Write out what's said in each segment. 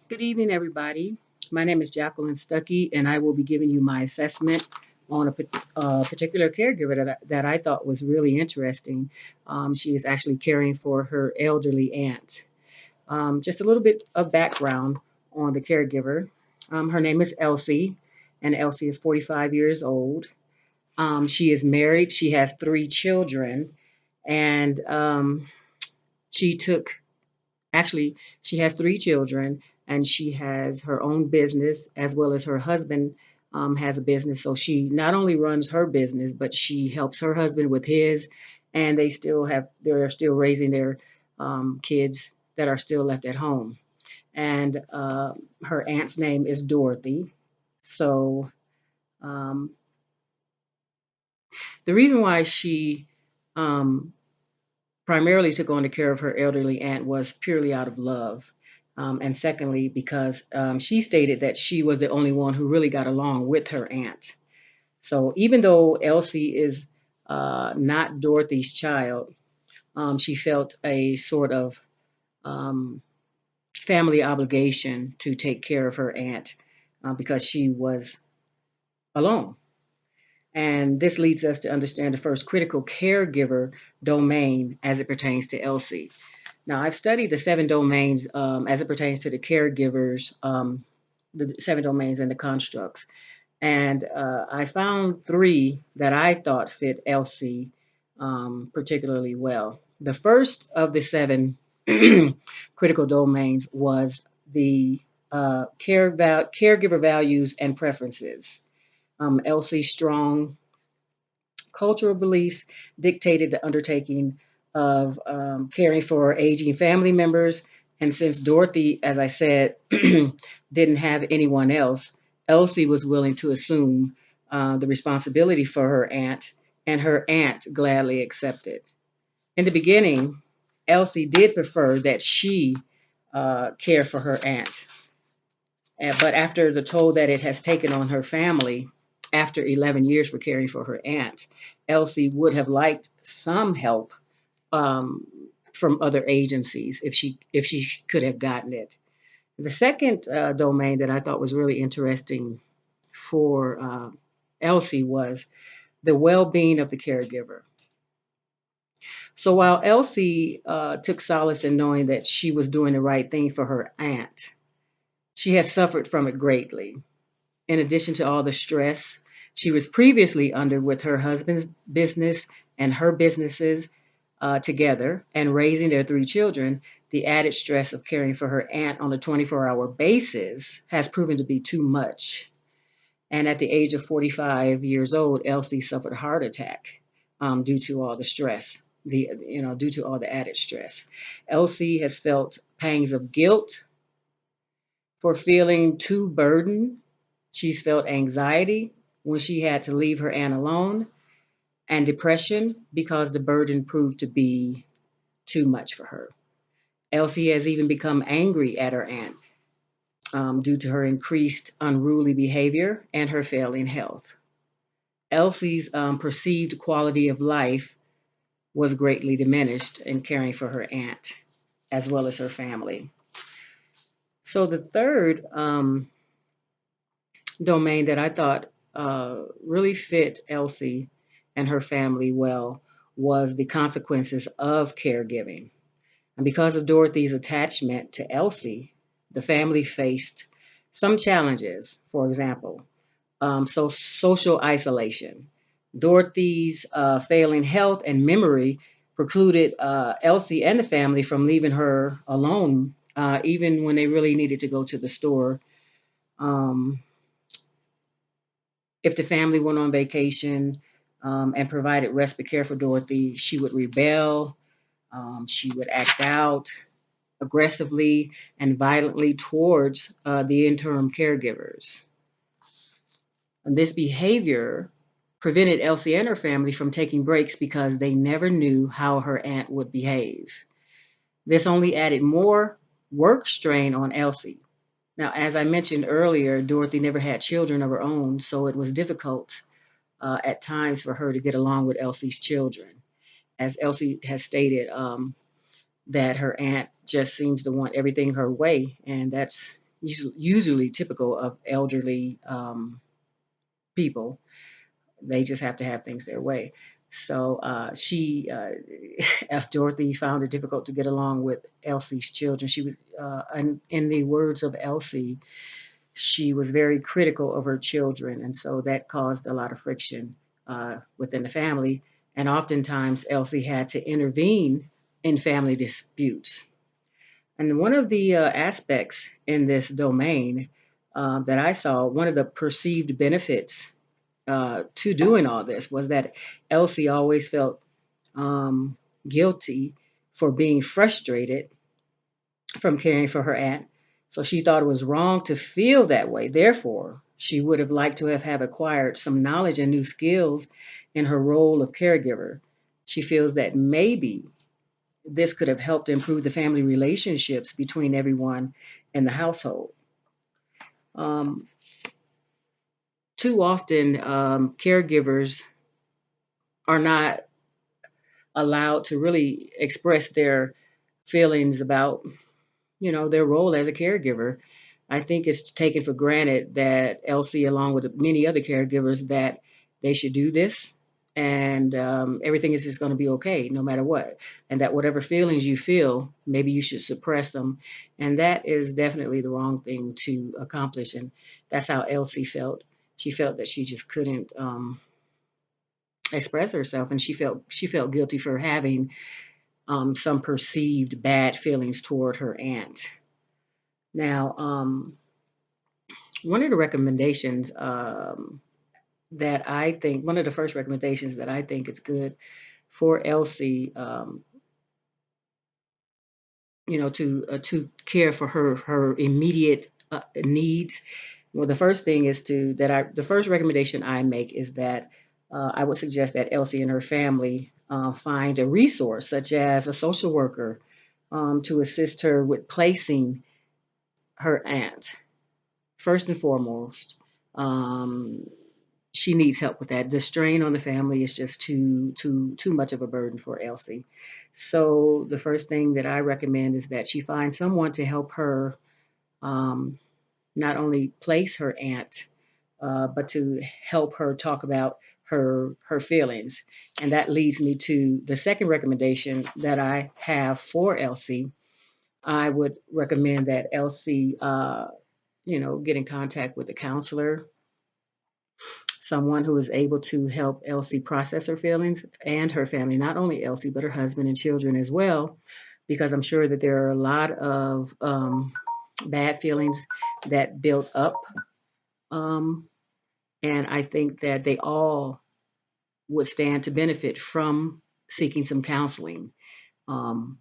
Good evening, everybody. My name is Jacqueline Stuckey, and I will be giving you my assessment on a particular caregiver that I thought was really interesting. She is actually caring for her elderly aunt. Just a little bit of background on the caregiver. Her name is Elsie, and Elsie is 45 years old. She is married. She has three children, and she took Actually, she has three children and she has her own business as well as her husband has a business. So she not only runs her business, but she helps her husband with his, and they're still raising their kids that are still left at home. And her aunt's name is Dorothy. So um, the reason why she um, primarily took on the care of her elderly aunt was purely out of love. And secondly, because she stated that she was the only one who really got along with her aunt. So even though Elsie is not Dorothy's child, she felt a sort of um, family obligation to take care of her aunt because she was alone. And this leads us to understand the first critical caregiver domain as it pertains to Elsie. Now, I've studied the seven domains as it pertains to the caregivers, the seven domains and the constructs. And I found three that I thought fit Elsie particularly well. The first of the seven critical domains was the caregiver values and preferences. Elsie's strong cultural beliefs dictated the undertaking of caring for aging family members. And since Dorothy, as I said, didn't have anyone else, Elsie was willing to assume the responsibility for her aunt, and her aunt gladly accepted. In the beginning, Elsie did prefer that she care for her aunt. But after the toll that it has taken on her family, after 11 years for caring for her aunt, Elsie would have liked some help um, from other agencies if she could have gotten it. The second domain that I thought was really interesting for Elsie was the well-being of the caregiver. So while Elsie took solace in knowing that she was doing the right thing for her aunt, she has suffered from it greatly. In addition to all the stress she was previously under with her husband's business and her businesses together and raising their three children, the added stress of caring for her aunt on a 24-hour basis has proven to be too much. And at the age of 45 years old, Elsie suffered a heart attack due to all the stress, due to all the added stress. Elsie has felt pangs of guilt for feeling too burdened. She's felt anxiety when she had to leave her aunt alone, and depression because the burden proved to be too much for her. Elsie has even become angry at her aunt due to her increased unruly behavior and her failing health. Elsie's perceived quality of life was greatly diminished in caring for her aunt as well as her family. So the third domain that I thought really fit Elsie and her family well was the consequences of caregiving. And because of Dorothy's attachment to Elsie, the family faced some challenges. For example, social isolation. Dorothy's failing health and memory precluded Elsie and the family from leaving her alone, even when they really needed to go to the store. Um, if the family went on vacation and provided respite care for Dorothy, she would rebel, she would act out aggressively and violently towards the interim caregivers. And this behavior prevented Elsie and her family from taking breaks because they never knew how her aunt would behave. This only added more work strain on Elsie. Now, as I mentioned earlier, Dorothy never had children of her own, so it was difficult at times for her to get along with Elsie's children. As Elsie has stated, that her aunt just seems to want everything her way, and that's usually typical of elderly people. They just have to have things their way. So Dorothy found it difficult to get along with Elsie's children. She was, in the words of Elsie, she was very critical of her children, and so that caused a lot of friction within the family. And oftentimes, Elsie had to intervene in family disputes. And one of the aspects in this domain that I saw, one of the perceived benefits to doing all this was that Elsie always felt guilty for being frustrated from caring for her aunt. So she thought it was wrong to feel that way. Therefore, she would have liked to have acquired some knowledge and new skills in her role of caregiver. She feels that maybe this could have helped improve the family relationships between everyone in the household. Um, Too often, caregivers are not allowed to really express their feelings about, their role as a caregiver. I think it's taken for granted that Elsie, along with many other caregivers, that they should do this, and everything is just going to be okay no matter what. And that whatever feelings you feel, maybe you should suppress them. And that is definitely the wrong thing to accomplish. And that's how Elsie felt. She felt that she just couldn't express herself, and she felt guilty for having some perceived bad feelings toward her aunt. Now, one of the recommendations that I think, one of the first recommendations that I think is good for Elsie, to care for her immediate needs. Well, the first thing is the first recommendation I make is that I would suggest that Elsie and her family find a resource such as a social worker to assist her with placing her aunt. First and foremost, um, she needs help with that. The strain on the family is just too much of a burden for Elsie. So the first thing that I recommend is that she find someone to help her um, not only place her aunt, but to help her talk about her feelings. And that leads me to the second recommendation that I have for Elsie. I would recommend that Elsie, get in contact with a counselor, someone who is able to help Elsie process her feelings and her family, not only Elsie, but her husband and children as well, because I'm sure that there are a lot of bad feelings that build up. Um, and I think that they all would stand to benefit from seeking some counseling. Um,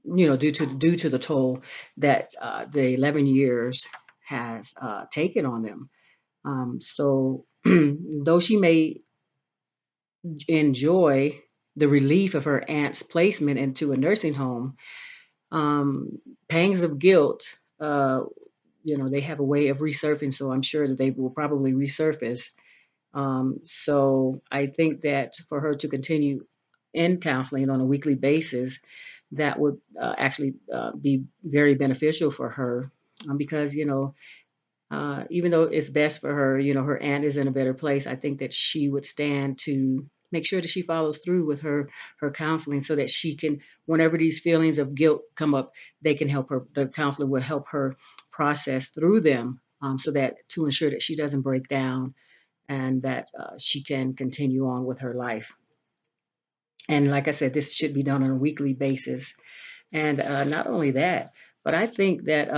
due to the toll that the 11 years has taken on them. So, though she may enjoy the relief of her aunt's placement into a nursing home, pangs of guilt, they have a way of resurfacing, so I'm sure that they will probably resurface. So I think that for her to continue in counseling on a weekly basis, that would actually be very beneficial for her because, even though it's best for her, her aunt is in a better place. I think that she would stand to make sure that she follows through with her counseling so that she can, whenever these feelings of guilt come up, they can help her. The counselor will help her process through them, so that to ensure that she doesn't break down and that she can continue on with her life. And like I said, this should be done on a weekly basis. And not only that, but I think that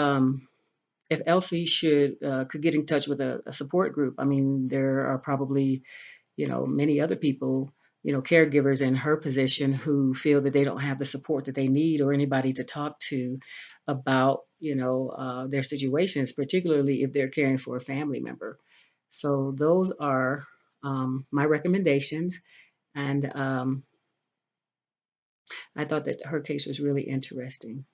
if Elsie could get in touch with a support group. I mean, there are probably, many other people, caregivers in her position who feel that they don't have the support that they need or anybody to talk to about, their situations, particularly if they're caring for a family member. So those are my recommendations. And I thought that her case was really interesting.